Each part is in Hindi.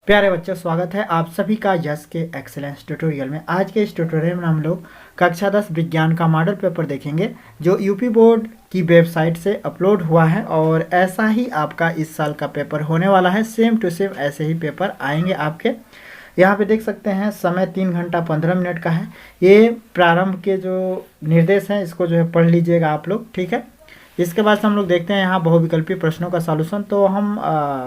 प्यारे बच्चों, स्वागत है आप सभी का यस के एक्सेलेंस ट्यूटोरियल में। आज के इस ट्यूटोरियल में हम लोग कक्षा 10 विज्ञान का मॉडल पेपर देखेंगे जो यूपी बोर्ड की वेबसाइट से अपलोड हुआ है और ऐसा ही आपका इस साल का पेपर होने वाला है। सेम टू सेम ऐसे ही पेपर आएंगे आपके। यहाँ पे देख सकते हैं समय 3 घंटा 15 मिनट का है। ये प्रारंभ के जो निर्देश हैं इसको जो है पढ़ लीजिएगा आप लोग, ठीक है। इसके बाद से हम लोग देखते हैं यहाँ बहुविकल्पी प्रश्नों का सॉल्यूशन। तो हम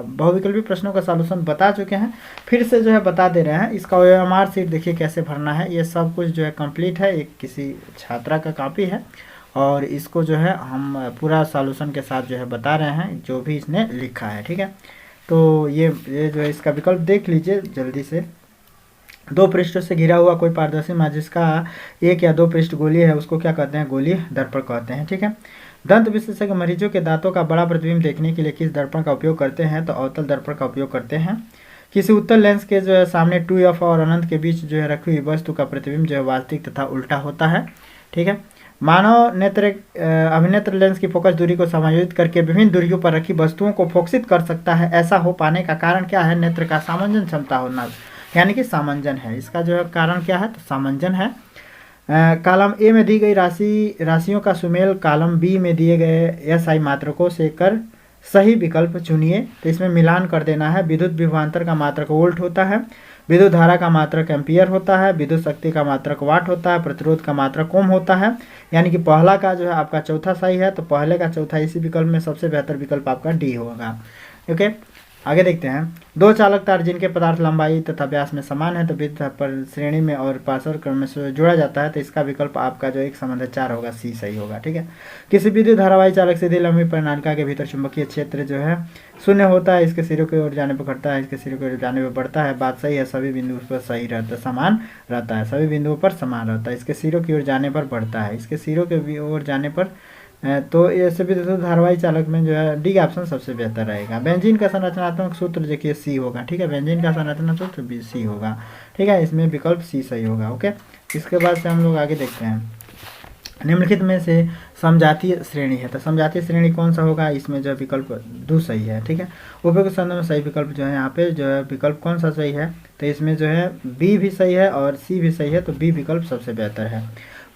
बहुविकल्पी प्रश्नों का सॉल्यूशन बता चुके हैं, फिर से जो है बता दे रहे हैं। इसका ओएमआर शीट देखिए कैसे भरना है। ये सब कुछ जो है कंप्लीट है, एक किसी छात्रा का कॉपी है और इसको जो है हम पूरा सॉल्यूशन के साथ जो है बता रहे हैं जो भी इसने लिखा है, ठीक है। तो ये जो है इसका विकल्प देख लीजिए जल्दी से। 2 पृष्ठों से घिरा हुआ कोई पारदर्शी माध्यम जिसका 1 या 2 पृष्ठ गोलीय है उसको क्या कहते हैं? गोलीय दर्पण कहते हैं, ठीक है। दंत विशेषज्ञ मरीजों के दांतों का बड़ा प्रतिबिंब देखने के लिए किस दर्पण का उपयोग करते हैं? तो अवतल दर्पण का उपयोग करते हैं। किसी उत्तल लेंस के जो है सामने 2f और अनंत के बीच जो है रखी हुई वस्तु का प्रतिबिंब जो है वास्तविक तथा उल्टा होता है, ठीक है। मानव नेत्र अभिनेत्र लेंस की फोकस दूरी को समायोजित करके विभिन्न दूरियों पर रखी वस्तुओं को फोकसित कर सकता है। ऐसा हो पाने का कारण क्या है? नेत्र का सामंजन क्षमता होना, यानी कि सामंजन है। इसका जो है कारण क्या है? तो सामंजन है। कॉलम ए में दी गई राशियों का सुमेल कॉलम बी में दिए गए एसआई मात्रकों से कर सही विकल्प चुनिए। तो इसमें मिलान कर देना है। विद्युत विभवांतर का मात्रक वोल्ट होता है, विद्युत धारा का मात्रक एम्पियर होता है, विद्युत शक्ति का मात्रक वाट होता है, प्रतिरोध का मात्रक ओम होता है। यानी कि पहला का जो है आपका चौथा सही है, तो पहले का चौथा इसी विकल्प में सबसे बेहतर विकल्प आपका डी होगा। ओके, आगे देखते हैं। 2 चालक तार जिनके पदार्थ लंबाई तथा व्यास में समान है तो विद्युत पर श्रेणी में और पार्श्व क्रम में जोड़ा जाता है। तो इसका विकल्प आपका जो 1 संबंध 4 होगा, सी सही होगा, ठीक है। किसी विद्युत धारावाही चालक सीधी लंबी परिनालिका के भीतर चुंबकीय क्षेत्र जो है 0 होता है। इसके सिरों की ओर जाने पर घटता है, इसके सिरों की ओर जाने पर बढ़ता है। बात सही है, सभी बिंदुओं पर सही रहता है, समान रहता है, सभी बिंदुओं पर समान रहता है। इसके सिरों की ओर जाने पर बढ़ता है, इसके सिरों की ओर जाने पर तो ऐसे भी तो धारावाही चालक में जो है डी ऑप्शन सबसे बेहतर रहेगा। बेंजीन का संरचनात्मक सूत्र देखिए सी होगा, ठीक है। बेंजीन का संरचनात्मक सूत्र भी सी होगा, ठीक है। इसमें विकल्प सी सही होगा, ओके। इसके बाद से हम लोग आगे देखते हैं। निम्नलिखित में से समजातीय श्रेणी है, तो समजातीय श्रेणी कौन सा होगा? इसमें जो विकल्प दो सही है, ठीक है। उपयुक्त संदर्भ में सही विकल्प जो है यहाँ पे जो है विकल्प कौन सा सही है? तो इसमें जो है बी भी सही है और सी भी सही है, तो बी विकल्प सबसे बेहतर है।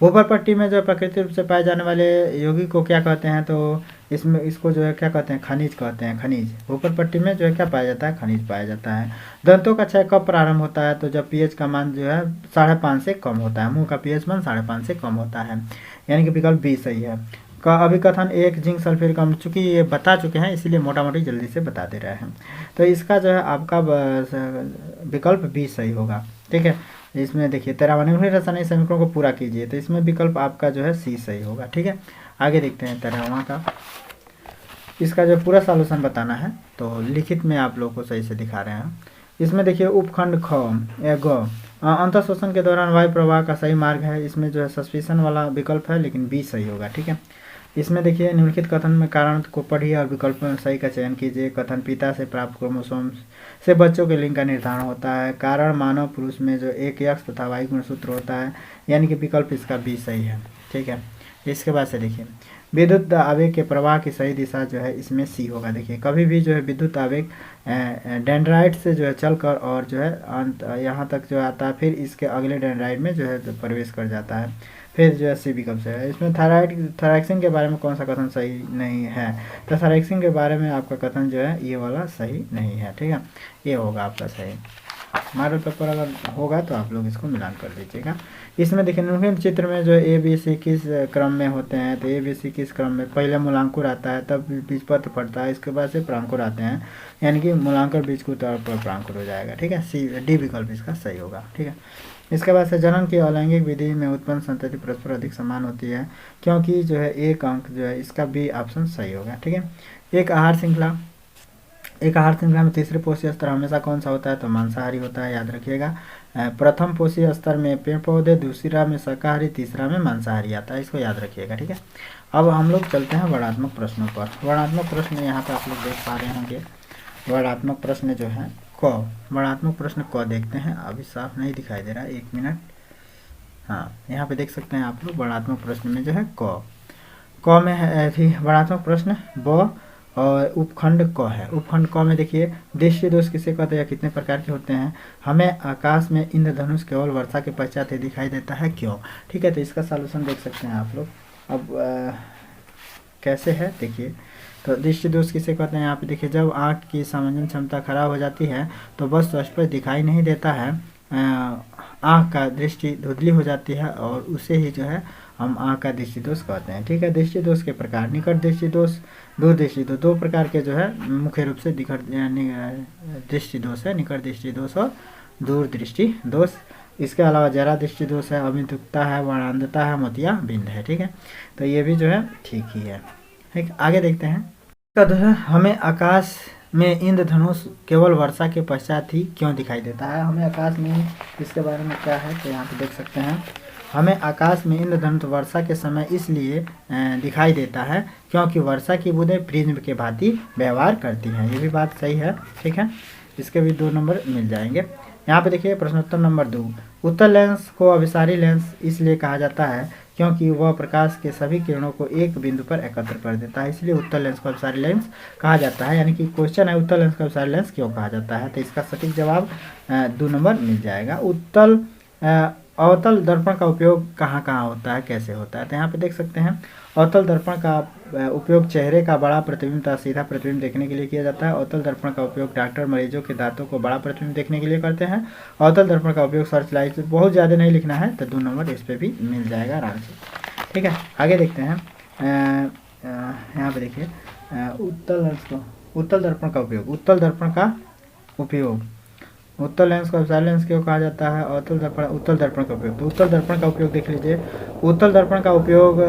ऊपर पट्टी में जो प्राकृतिक रूप से पाए जाने वाले यौगिक को क्या कहते हैं? तो इसमें इसको जो है क्या कहते हैं? खनिज कहते हैं, खनिज। ऊपर पट्टी में जो है क्या पाया जाता है? खनिज पाया जाता है। दंतों का क्षय कब प्रारंभ होता है? तो जब पीएच का मान जो है 5.5 से कम होता है। मुंह का पीएच मान 5.5 से कम होता है, यानी कि विकल्प बी सही है। का अभिकथन 1 जिंक सल्फेट कम, चूंकि ये बता चुके हैं इसीलिए मोटा मोटी जल्दी से बता दे रहे हैं। तो इसका जो है आपका विकल्प बी सही होगा, ठीक है। इसमें देखिए 13वां निम्नलिखित रासायनिक समीकरणों को पूरा कीजिए, तो इसमें विकल्प आपका जो है सी सही होगा, ठीक है। आगे देखते हैं 13वां का। इसका जो पूरा सॉल्यूशन बताना है तो लिखित में आप लोगों को सही से दिखा रहे हैं। इसमें देखिए उपखंड ख या ग अंतर शोषण के दौरान वायु प्रवाह का सही मार्ग है। इसमें जो है सस्पेंशन वाला विकल्प है, लेकिन बी सही होगा, ठीक है। इसमें देखिए निम्नलिखित कथन में कारण को पढ़िए और विकल्प में सही का चयन कीजिए। कथन पिता से प्राप्त क्रोमोसोम से बच्चों के लिंग का निर्धारण होता है। कारण मानव पुरुष में जो एक एक्स तथा वाई गुणसूत्र होता है, यानी कि विकल्प इसका बी सही है, ठीक है। इसके बाद से देखिए विद्युत आवेग के प्रवाह की सही दिशा जो है इसमें सी होगा। देखिए कभी भी जो है विद्युत आवेग डेंड्राइट से जो है चलकर और जो है अंत यहाँ तक जो आता है, फिर इसके अगले डेंड्राइट में जो है प्रवेश कर जाता है, फिर जो है सी विकल्प से है। इसमें थायरॉक्सिन के बारे में कौन सा कथन सही नहीं है? तो थायरॉक्सिन के बारे में आपका कथन जो है ये वाला सही नहीं है, ठीक है। ये होगा आपका सही। मॉडल पेपर अगर होगा तो आप लोग इसको मिलान कर दीजिएगा। इसमें देखिए निम्नलिखित चित्र में जो ए बी सी किस क्रम में होते हैं? तो ए बी सी किस क्रम में? पहले मूलांकुर आता है, तब बीजपत्र पड़ता है, इसके बाद से प्रांकुर आते हैं, यानी कि मूलांकुर बीज को तौर पर प्रांकुर हो जाएगा, ठीक है। सी डी विकल्प इसका सही होगा, ठीक है। इसके बाद से जनन की अलैंगिक विधि में उत्पन्न संतति परस्पर अधिक समान होती है, क्योंकि जो है एक अंक जो है इसका बी ऑप्शन सही होगा, ठीक है। एक आहार श्रृंखला में तीसरे पोषी स्तर हमेशा कौन सा होता है? तो मांसाहारी होता है, याद रखिएगा। प्रथम पोषी स्तर में पेड़ पौधे, दूसरा में शाकाहारी, तीसरा में मांसाहारी आता है, इसको याद रखिएगा, ठीक है। अब हम लोग चलते हैं वर्णात्मक प्रश्नों पर। वर्णात्मक प्रश्न यहाँ पर आप लोग देख पा रहे होंगे। वर्णात्मक प्रश्न जो है क, वर्णात्मक प्रश्न क देखते हैं। अभी साफ नहीं दिखाई दे रहा है, 1 मिनट। हाँ, यहाँ पे देख सकते हैं आप लोग वर्णात्मक प्रश्न में जो है क में है वर्णात्मक प्रश्न ब और उपखंड क है। उपखंड क में देखिए दृष्टि दोष किसे कहते हैं, कितने प्रकार के होते हैं। हमें आकाश में इंद्रधनुष केवल वर्षा के पश्चात ही दिखाई देता है, क्यों। ठीक है, तो इसका सॉल्यूशन देख सकते हैं आप लोग। अब कैसे है देखिए, तो दृष्टि दोष किसे कहते हैं। यहाँ पे देखिए जब आँख की समझन क्षमता खराब हो जाती है तो बस स्पष्ट दिखाई नहीं देता है, आँख का दृष्टि धुंधली हो जाती है और उसे ही जो है हम आँख का दृष्टि दोष कहते हैं। ठीक है, दृष्टि दोष के प्रकार निकट दृष्टि दोष, दूर दृष्टि दोष, दो प्रकार के जो है मुख्य रूप से दृष्टि दोष है, निकट दृष्टि दोष और दूर दृष्टि दोष। इसके अलावा जरा दृष्टि दोष है, अमितुकता है, वर्णांधता है, मोतिया बिंद है। ठीक है, तो ये भी जो है ठीक ही है। ठीक, आगे देखते हैं। हमें आकाश में इंद्रधनुष केवल वर्षा के पश्चात ही क्यों दिखाई देता है। हमें आकाश में इसके बारे में क्या है, तो यहाँ पे देख सकते हैं। हमें आकाश में इंद्रधनुष वर्षा के समय इसलिए दिखाई देता है क्योंकि वर्षा की बूंदें प्रिज्म के भांति व्यवहार करती हैं। ये भी बात सही है। ठीक है, इसके भी 2 नंबर मिल जाएंगे। यहाँ पे देखिए प्रश्नोत्तर नंबर 2, उत्तल लेंस को अभिसारी लेंस इसलिए कहा जाता है क्योंकि वह प्रकाश के सभी किरणों को एक बिंदु पर एकत्र कर देता है, इसलिए उत्तल लेंस को अभिसारी लेंस कहा जाता है। यानी कि क्वेश्चन है उत्तल लेंस को अभिसारी लेंस क्यों कहा जाता है, तो इसका सटीक जवाब 2 नंबर मिल जाएगा। अवतल दर्पण का उपयोग कहाँ कहाँ होता है, कैसे होता है, तो यहाँ पे देख सकते हैं। अवतल दर्पण का उपयोग चेहरे का बड़ा प्रतिबिंब तथा सीधा प्रतिबिंब देखने के लिए किया जाता है। अवतल दर्पण का उपयोग डॉक्टर मरीजों के दांतों को बड़ा प्रतिबिंब देखने के लिए करते हैं। अवतल दर्पण का उपयोग सर्च लाइट, बहुत ज़्यादा नहीं लिखना है, तो 2 नंबर इस पर भी मिल जाएगा आराम से। ठीक है, आगे देखते हैं। यहाँ पे देखिए उत्तल दर्पण का उपयोग, उत्तल दर्पण का उपयोग, उत्तल लेंस को अभिसारी लेंस क्यों कहा जाता है। उत्तल दर्पण का उपयोग, तो उत्तल दर्पण का उपयोग देख लीजिए। उत्तल दर्पण का उपयोग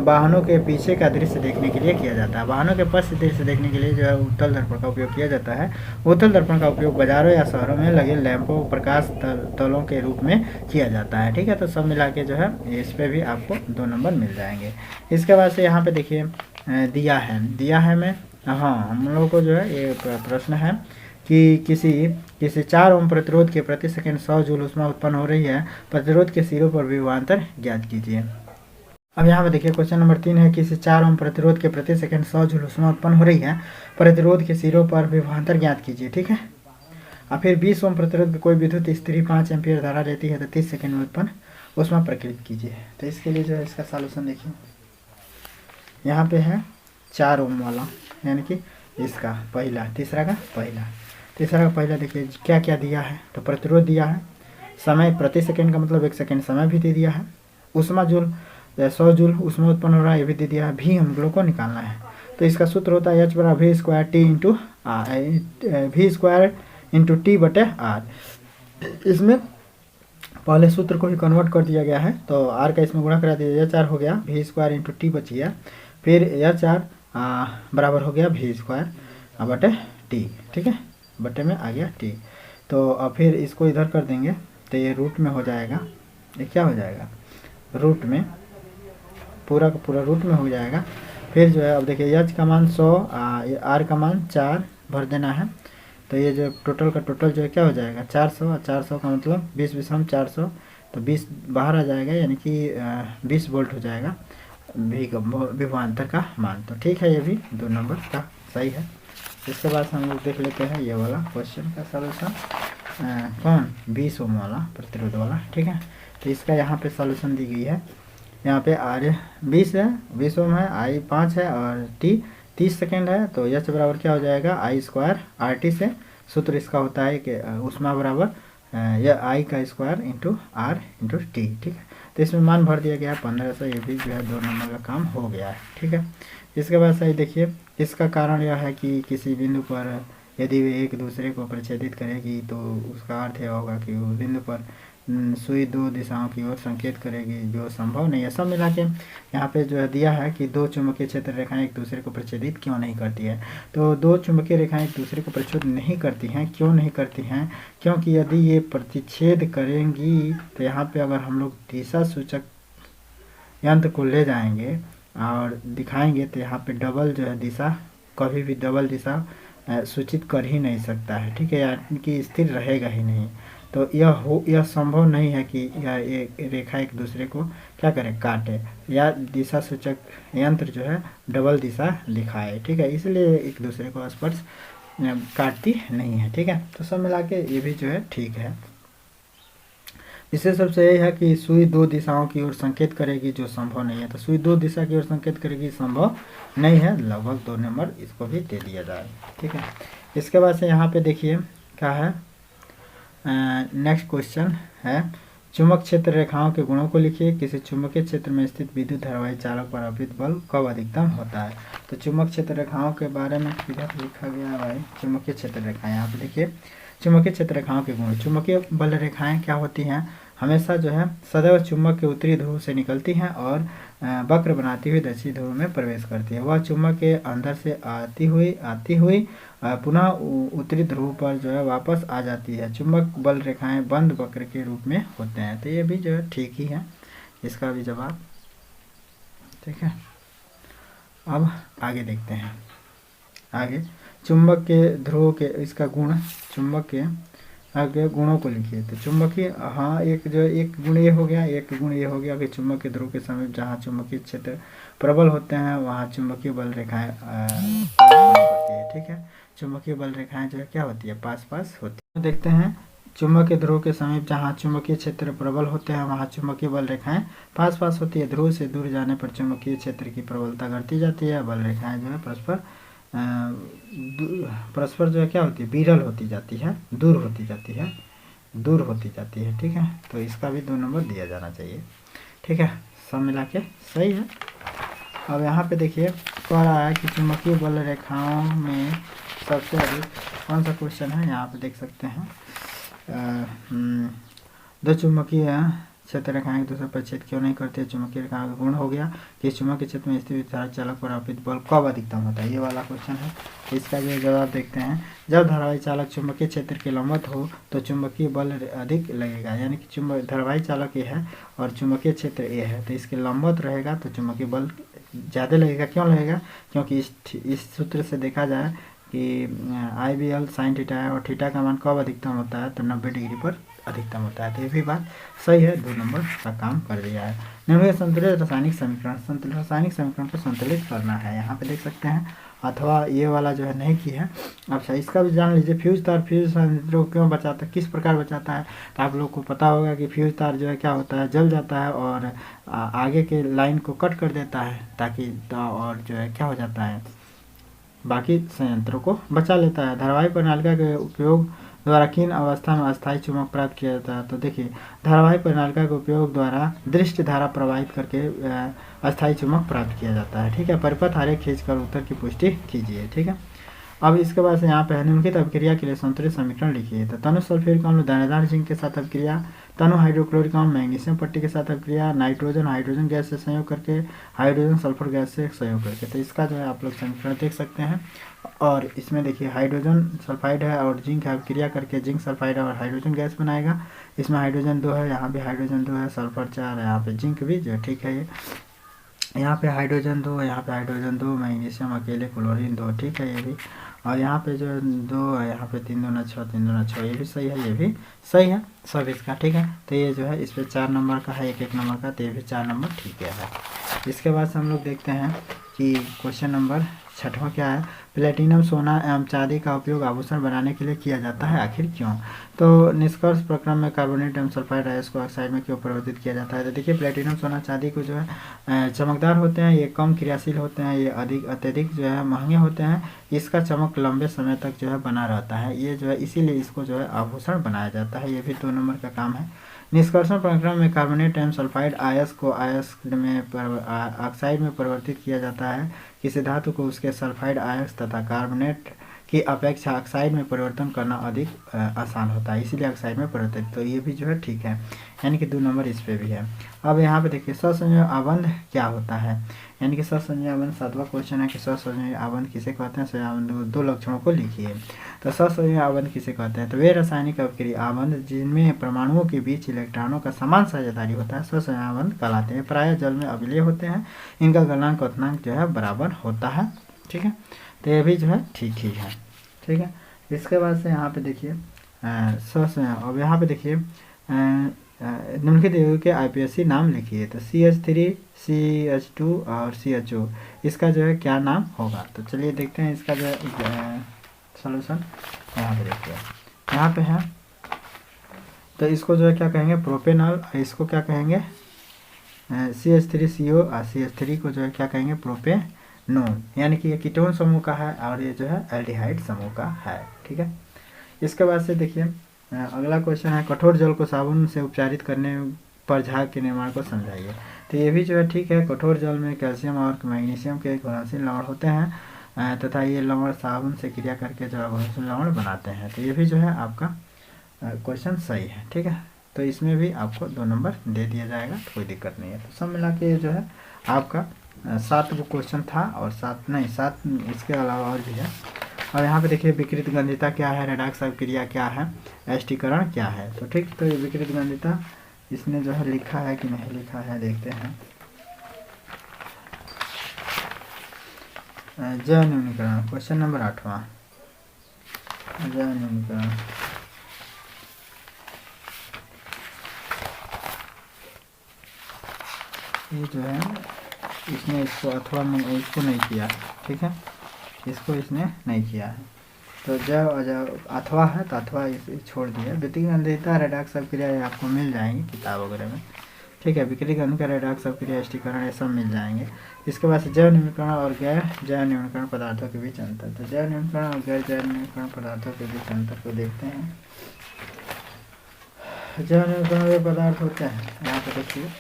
वाहनों के पीछे का दृश्य देखने के लिए किया जाता है। वाहनों के पश्च दृश्य देखने के लिए जो है उत्तल दर्पण का उपयोग किया जाता है। उत्तल दर्पण का उपयोग बाजारों या शहरों में लगे लैंपों प्रकाश तलों के रूप में किया जाता है। ठीक है, तो सब मिला के जो है इस पर भी आपको 2 नंबर मिल जाएंगे। इसके बाद से यहाँ पे देखिए दिया है में, हाँ हम लोग को जो है ये प्रश्न है कि किसी 4 ओम प्रतिरोध के प्रति सेकंड 100 जूल ऊष्मा उत्पन्न हो रही है, प्रतिरोध के सिरों पर विभवांतर ज्ञात कीजिए। अब यहाँ पे देखिए क्वेश्चन नंबर 3 है, किसी 4 ओम प्रतिरोध के प्रति सेकंड 100 जूल ऊष्मा उत्पन्न हो रही है, प्रतिरोध के सिरों पर विभवांतर ज्ञात कीजिए। ठीक है, और फिर 20 ओम प्रतिरोध की कोई विद्युत स्त्री 5 एम्पियर धारा लेती है तो 30 सेकंड में उत्पन्न ऊष्मा प्रकलित कीजिए। तो इसके लिए जो है इसका सॉल्यूशन देखिए, यहाँ पे है 4 ओम वाला, यानी कि इसका पहला, तीसरा का पहला देखिए क्या क्या दिया है, तो प्रतिरोध दिया है, समय प्रति सेकंड का मतलब 1 सेकंड समय भी दे दिया है, ऊष्मा जूल 100 जूल ऊष्मा उत्पन्न हो रहा है ये भी दे दिया है, भी हम लोग को निकालना है। तो इसका सूत्र होता है H बराबर V स्क्वायर T बटे R। इसमें पहले सूत्र को ही कन्वर्ट कर दिया गया है, तो R का इसमें गुणा करा दिया, H R हो गया V स्क्वायर इंटू T बच गया, फिर H R बराबर हो गया V स्क्वायर बटे T। ठीक है, बटे में आ गया T, तो अब फिर इसको इधर कर देंगे तो ये रूट में हो जाएगा, ये क्या हो जाएगा रूट में, पूरा का पूरा रूट में हो जाएगा। फिर जो है अब देखिए H का मान 100, R का मान 4 भर देना है, तो ये जो टोटल का टोटल जो है क्या हो जाएगा 400, और 400 का मतलब 20 विषम 400, तो 20 बाहर आ जाएगा, यानी कि 20 वोल्ट हो जाएगा विभवांतर का मान। तो ठीक है, ये भी 2 नंबर का सही है। इसके बाद हम लोग देख लेते हैं ये वाला क्वेश्चन का सॉल्यूशन, कौन 20 ओम वाला प्रतिरोध वाला। ठीक है, तो इसका यहाँ पे सॉल्यूशन दी गई है, यहाँ पे R 20 है, 20 ओम है, I 5 है और T 30 सेकेंड है, तो H बराबर क्या हो जाएगा I स्क्वायर RT से। सूत्र इसका होता है कि ऊष्मा बराबर यह I का square into R into T। ठीक है, तो इसमें मान भर दिया गया है 1500, ये भी जो है 2 नंबर का काम हो गया है। ठीक है, इसके बाद सही देखिए, इसका कारण यह है कि किसी बिंदु पर यदि वे एक दूसरे को प्रच्छेदित करेगी तो उसका अर्थ यह होगा कि उस बिंदु पर सुई 2 दिशाओं की ओर संकेत करेगी, जो संभव नहीं है। सब मिला के यहाँ पे जो है दिया है कि 2 चुंबकीय क्षेत्र रेखाएं एक दूसरे को प्रच्छेदित क्यों नहीं करती है। तो 2 चुंबकीय रेखाएं एक दूसरे को प्रच्छेद नहीं करती हैं, क्यों नहीं करती हैं, क्योंकि यदि ये प्रतिच्छेद करेंगी तो यहाँ पे अगर हम लोग दिशा सूचक यंत्र को ले जाएंगे और दिखाएंगे तो यहाँ पे डबल जो है दिशा, कभी भी डबल दिशा सूचित कर ही नहीं सकता है। ठीक है, यानी कि स्थिर रहेगा ही नहीं। तो यह संभव नहीं है कि यह एक रेखा एक दूसरे को क्या करे, काटे, या दिशा सूचक यंत्र जो है डबल दिशा दिखाए, ठीक है, इसलिए एक दूसरे को स्पर्श काटती नहीं है, ठीक है। तो सब मिला के ये भी जो है ठीक है। विशेष रूप से यह है कि सुई दो दिशाओं की ओर संकेत करेगी, जो संभव नहीं है। तो सुई दो दिशा की ओर संकेत करेगी, संभव नहीं है, लगभग 2 नंबर इसको भी दे दिया जाए, ठीक है। इसके बाद से यहाँ पे देखिए क्या है, नेक्स्ट क्वेश्चन है, चुंबक क्षेत्र रेखाओं के गुणों को लिखिए। किसी चुंबकीय क्षेत्र में स्थित विद्युत धारावाही चालक पर अर्पित बल कब अधिकतम होता है। तो चुंबक क्षेत्र रेखाओं के बारे में किधर लिखा गया है भाई, चुंबकीय क्षेत्र रेखाएं, यहाँ पे देखिए चुंबकीय क्षेत्र रेखाओं के गुण। चुंबकीय बल रेखाएं क्या होती हैं, हमेशा जो है सदैव चुंबक के उत्तरी ध्रुव से निकलती हैं और वक्र बनाती हुई दक्षिणी ध्रुव में प्रवेश करती है। वह चुंबक के अंदर से आती हुई पुनः उत्तरी ध्रुव पर जो है वापस आ जाती है। चुंबक बल रेखाएं बंद वक्र के रूप में होते हैं। तो ये भी जो है ठीक ही है, इसका भी जवाब, ठीक है। अब आगे देखते हैं, आगे चुंबक के ध्रुव के इसका गुण, चुंबक के आगे गुणों को लिखिए। तो चुंबकीय, हाँ, एक गुण ये हो गया, एक गुण ये हो गया कि चुंबक के ध्रुव के समीप जहाँ चुंबकीय क्षेत्र प्रबल होते हैं वहाँ चुंबकीय बल रेखाएं होती है, ठीक है। चुंबकीय बल रेखाएं जो है क्या होती है, पास पास होती है। तो देखते हैं, चुंबक के ध्रुव के समीप जहाँ चुंबकीय क्षेत्र प्रबल होते हैं वहाँ चुंबकीय बल रेखाएं पास पास होती है। ध्रुव से दूर जाने पर चुंबकीय क्षेत्र की प्रबलता घटती जाती है, बल रेखाएं जो है परस्पर जो है क्या होती है, विरल होती जाती है, दूर होती जाती है, ठीक है। तो इसका भी 2 नंबर दिया जाना चाहिए, ठीक है। सब मिला के सही है। अब यहाँ पे देखिए कह रहा है कि चुंबकीय बल रेखाओं में सबसे अधिक कौन सा क्वेश्चन है, यहाँ पे देख सकते हैं, दो चुंबकीय क्षेत्र रेखाएं एक दूसरे पर छेद क्यों नहीं करते। चुंबकीय रेखाओं का गुण हो गया कि चुंबकीय क्षेत्र में स्थित विद्युत धारा चालक पर अर्पित बल कब अधिकतम होता है, ये वाला क्वेश्चन है। इसका जो जवाब देखते हैं, जब धारावाही चालक चुंबकीय क्षेत्र के लंबवत हो तो चुंबकीय बल अधिक लगेगा, यानी कि धारावाही चालक ये है और चुंबकीय क्षेत्र ये है, तो इसके लंबवत रहेगा तो चुंबकीय बल ज़्यादा लगेगा। क्यों लगेगा, क्योंकि इस सूत्र से देखा जाए कि IBL sin थीटा है और थीटा का मान कब अधिकतम होता है, तो 90 डिग्री पर अधिकतम होता है। तो ये भी बात सही है, 2 नंबर का काम कर दिया है। निम्नलिखित संतुलित रासायनिक समीकरण, रासायनिक समीकरण को संतुलित करना है, यहाँ पे देख सकते हैं, अथवा ये वाला जो है नहीं की है। अच्छा, इसका भी जान लीजिए, फ्यूज तार को क्यों बचाता है, किस प्रकार बचाता है। तो आप लोग को पता होगा कि फ्यूज तार जो है क्या होता है, जल जाता है और आगे के लाइन को कट कर देता है, ताकि और जो है क्या हो जाता है, बाकी संयंत्रों को बचा लेता है। धारावाही प्रणालिका के उपयोग द्वारा किन अवस्था में अस्थायी चुंबक प्राप्त किया जाता है। तो देखिए, धारावाही प्रणालिका के उपयोग द्वारा दृष्टि धारा प्रवाहित करके अस्थायी चुंबक प्राप्त किया जाता है, ठीक है। परिपथ आरेख खींचकर उत्तर की पुष्टि कीजिए, ठीक है। अब इसके बाद से यहाँ पे निम्नलिखित अभिक्रिया के लिए संतुलित समीकरण लिखिए। तो तनु सल्फ्यूरिक अम्ल दानेदार जिंक के साथ अभिक्रिया, तनु हाइड्रोक्लोरिक अम्ल मैग्नीशियम पट्टी के साथ अभिक्रिया, नाइट्रोजन हाइड्रोजन गैस से संयोग करके, हाइड्रोजन सल्फर गैस से संयोग करके। तो इसका जो है आप लोग समीकरण देख सकते हैं। और इसमें देखिए हाइड्रोजन सल्फाइड है और जिंक है, अभिक्रिया करके जिंक सल्फाइड और हाइड्रोजन गैस बनाएगा। इसमें हाइड्रोजन 2 है, यहाँ भी हाइड्रोजन 2 है, सल्फर 4 है, यहाँ पे जिंक भी जो ठीक है, ये यहाँ पे हाइड्रोजन 2, यहाँ पे हाइड्रोजन 2, मैग्नीशियम अकेले, क्लोरीन 2, ठीक है ये भी। और यहाँ पे जो 2 है, यहाँ पे 3 दूना 6, 3 दूना 6, ये भी सही है, ये भी सही है सब इसका, ठीक है। तो ये जो है इस पर 4 नंबर का है, 1-1 नंबर का, तो ये भी 4 नंबर ठीक है। इसके बाद से हम लोग देखते हैं कि क्वेश्चन नंबर 6वां क्या है, प्लेटिनम सोना एवं चांदी का उपयोग आभूषण बनाने के लिए किया जाता है, आखिर क्यों। तो निष्कर्ष प्रक्रम में कार्बोनेट एवं सल्फाइड आयस को ऑक्साइड में क्यों परिवर्तित किया जाता है। तो देखिए, प्लेटिनम सोना चांदी को जो है चमकदार होते हैं, ये कम क्रियाशील होते हैं, ये अत्यधिक जो है महंगे होते हैं, इसका चमक लंबे समय तक जो है बना रहता है, ये जो है इसीलिए इसको जो है आभूषण बनाया जाता है, ये भी 2 नंबर का काम है। निष्कर्षण प्रक्रम में कार्बोनेट एवं सल्फाइड आयस को आयस में ऑक्साइड में परिवर्तित किया जाता है। किसी धातु को उसके सल्फाइड आयस तथा कार्बोनेट की अपेक्षा ऑक्साइड में परिवर्तन करना अधिक आसान होता है, इसीलिए ऑक्साइड में परिवर्तित, तो ये भी जो है ठीक है, यानी कि 2 नंबर इस पे भी है। अब यहाँ पे देखिए सहसंयोजक आबंध क्या होता है, यानी कि सहसंयोजक आबंध 7वां क्वेश्चन है कि सहसंयोजक आबंध किसे कहते हैं। सहसंयोजक 2 लक्षणों को लिखिए। तो सहसंयोजक आबंध किसे कहते हैं, तो वे रासायनिक अभिक्रिया आबंध जिनमें परमाणुओं के बीच इलेक्ट्रॉनों का समान साझेदारी होता है, सहसंयोजक आबंध कहलाते हैं। प्रायः जल में अम्लीय होते हैं, इनका गलनांक क्वथनांक जो है बराबर होता है, ठीक है। तो ये भी जो है ठीक ही है, ठीक है। इसके बाद से यहाँ पे देखिए सोच अब यहाँ पे देखिए निम्नलिखित यौगिक के आईपीएससी नाम लिखिए। तो CH3, CH2 और CHO, इसका जो है क्या नाम होगा। तो चलिए देखते हैं इसका जो है सॉल्यूशन। यहाँ पे देखिए, यहाँ पे है, तो इसको जो है क्या कहेंगे, प्रोपेनॉल। इसको क्या कहेंगे, CH3CO और CH3 को जो है क्या कहेंगे, प्रोपेनोन। यानी कि ये कीटोन समूह का है और ये जो है एल्डिहाइड समूह का है। ठीक है। इसके बाद से देखिए अगला क्वेश्चन है, कठोर जल को साबुन से उपचारित करने पर झाग के निर्माण को समझाइए। तो ये भी जो है ठीक है, कठोर जल में कैल्शियम और मैग्नीशियम के घुलनशील लवण होते हैं तथा ये लवण साबुन से क्रिया करके जो है घुलनशील लवण बनाते हैं। तो ये भी जो है आपका क्वेश्चन सही है। ठीक है। तो इसमें भी आपको 2 नंबर दे दिया जाएगा, तो कोई दिक्कत नहीं है। तो सब मिला के जो है आपका 7 वो क्वेश्चन था और 7 इसके अलावा और भी है। और यहाँ पे देखिए विकृत गंधिता क्या है, रेडॉक्स अभिक्रिया क्या है, एस्टीकरण क्या है। तो ठीक, तो ये विकृत गंधिता इसने जो है लिखा है कि नहीं लिखा है, देखते हैं। जैव न्यूनीकरण, क्वेश्चन नंबर 8वां, जैव न्यूनीकरण। ये जो है इसने इसको अथवा इसको नहीं किया। ठीक है, इसको इसने नहीं किया है। तो जब अथवा है तो अथवा इसे छोड़ दिया। विकृत गंधिता रेडॉक्स अभिक्रिया ये आपको मिल जाएंगी किताब वगैरह में। ठीक है, विकृत गंधिता रेडॉक्स अभिक्रिया एस्टीकरण ये सब मिल जाएंगे। इसके बाद से जैव न्यूनीकरण और गैर जैव न्यूनीकरण पदार्थों के बीच अंतर। तो जैव न्यूनीकरण और गैर जैव न्यूनीकरण पदार्थों के बीच अंतर को देखते हैं। जैव न्यूनीकरण वे पदार्थ होते हैं, यहाँ पे देखिए,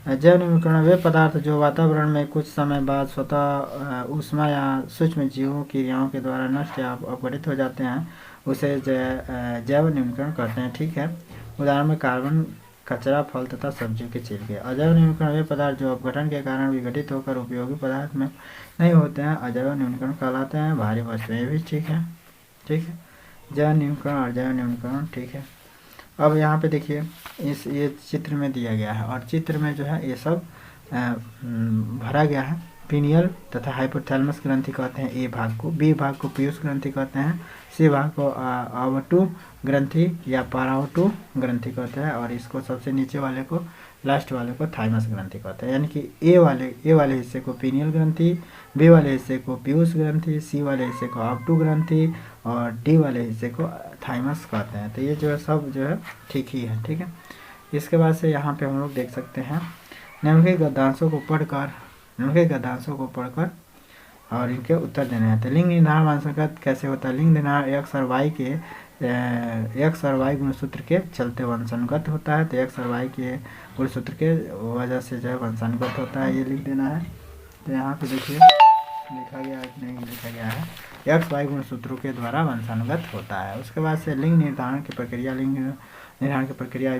जैव न्यूनीकरण वे पदार्थ जो वातावरण में कुछ समय बाद स्वतः ऊष्मा या सूक्ष्म जीवों की क्रियाओं के द्वारा नष्ट या अपघटित हो जाते हैं, उसे जैव न्यूनीकरण कहते हैं। ठीक है। उदाहरण में कार्बन, कचरा, फल तथा सब्जियों के छिलके। अजैव न्यूनीकरण वे पदार्थ जो अपघटन के कारण विघटित होकर उपयोगी पदार्थ में नहीं होते हैं, अजैव न्यूनीकरण कहलाते हैं। भारी वस्तुएं भी ठीक है। ठीक है, जैव न्यूनीकरण और जैव न्यूनीकरण। ठीक है। अब यहाँ पे देखिए ये चित्र में दिया गया है और चित्र में जो है ये सब भरा गया है। पीनियल तथा हाइपोथैलेमस ग्रंथि कहते हैं ए भाग को, बी भाग को पीयूष ग्रंथि कहते हैं, सी भाग को आवटु ग्रंथि या पारावटु ग्रंथि कहते हैं और इसको सबसे नीचे वाले को, लास्ट वाले को थाइमस ग्रंथि कहते हैं। यानी कि ए वाले हिस्से को पीनियल ग्रंथि, बी वाले हिस्से को पीयूष ग्रंथि, सी वाले हिस्से को आवटु ग्रंथि और डी वाले हिस्से को थाइमस कहते हैं। तो ये जो है सब जो है ठीक ही है। ठीक है। इसके बाद से यहाँ पे हम लोग देख सकते हैं निम्नलिखित गद्यांशों को पढ़कर और इनके उत्तर देने हैं। तो लिंग निर्धारण वंशानुगत कैसे होता है। लिंग निर्धारण एक्स और वाई गुणसूत्र के चलते वंशानुगत होता है। तो एक्स और वाई के गुणसूत्र के वजह से जो है वंशानुगत होता है, ये लिख देना है। तो यहाँ पे देखिए लिखा गया है कि नहीं लिखा गया है, एक्स वाई गुणसूत्रों के द्वारा वंशानुगत होता है। उसके बाद से लिंग निर्धारण की प्रक्रिया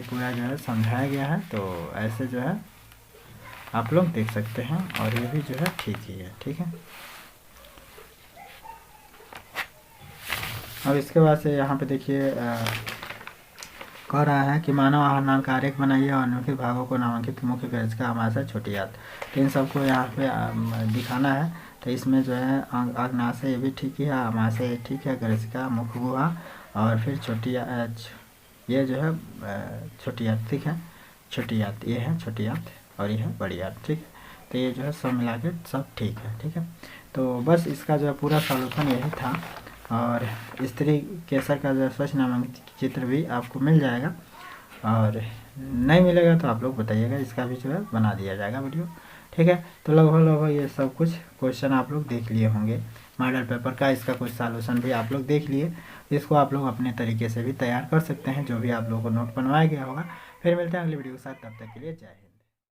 पूरा जो है समझाया गया है। तो ऐसे जो है आप लोग देख सकते हैं और ये भी जो है ठीक ही है। ठीक है। अब इसके बाद से यहाँ पे देखिए कह रहा है कि मानव आहार नाल का आरेख बनाइए और निम्नलिखित भागों को नामांकित मुख्य ग्रंथिका अमाशय छोटी आंत। तो इन सबको यहाँ पे दिखाना है। तो इसमें जो है अग्नाशय ये भी ठीक ही है, अमाशय ठीक है, ग्रंथिका, मुख्य गुहा और फिर छोटी ये जो है छोटी आंत। ठीक है, छोटी आंत ये है छोटी आंत और ये है बड़ी आंत। ठीक है। तो ये जो है सब मिला के सब ठीक है। ठीक है। तो बस इसका जो है पूरा सॉल्यूशन यही था और स्त्री केसर का जो है स्वच्छ नामांकित चित्र भी आपको मिल जाएगा और नहीं मिलेगा तो आप लोग बताइएगा, इसका भी जो है बना दिया जाएगा वीडियो। ठीक है। तो लगभग ये सब कुछ क्वेश्चन आप लोग देख लिए होंगे मॉडल पेपर का, इसका कुछ सॉल्यूशन भी आप लोग देख लिए। इसको आप लोग अपने तरीके से भी तैयार कर सकते हैं, जो भी आप लोगों को नोट बनवाया गया होगा। फिर मिलते हैं अगली वीडियो के साथ, तब तक के लिए जय हिंद।